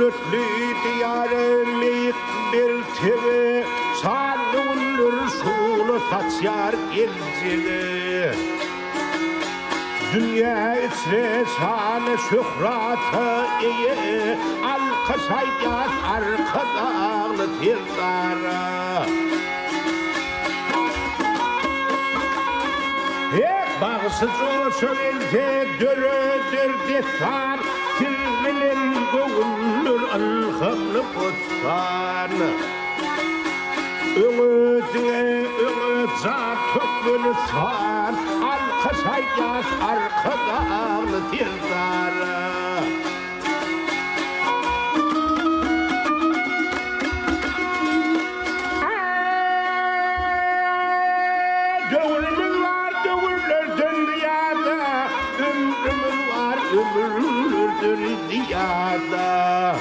Lütlü diyarı meyik bir teve Sanılır sulu taçyar gelcini Dünya içre şanı şöhratı iyi Alkışayacağız arkadağlı tirdara Bağısıcı söyledi dörüdür destan Tilminin göğüllür ılhımlı kustan Öngüzüne öngüza tökülü sar Alkışayacağız arkadağlı tirdara Ömürlürdür diyada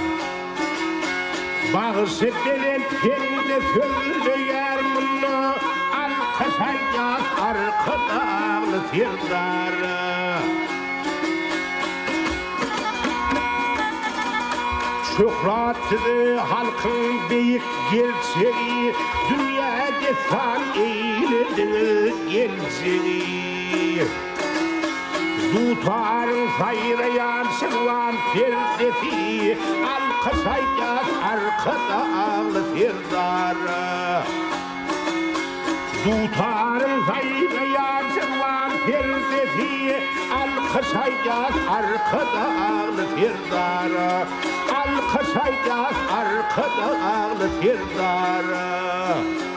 Bağısı denen kendi söyleyer bunu Alkışayacağız arkadağlı tirdara Şöhratlı halkın büyük gerçeği Dünya destan eylediniz gerçeği Tutarın sayrayan sırlan perdesi Alkışayacağız arkada ağlı tirdara Tutarın sayrayan sırlan perdesi Alkışayacağız arkada ağlı tirdara Alkışayacağız arkada ağlı tirdara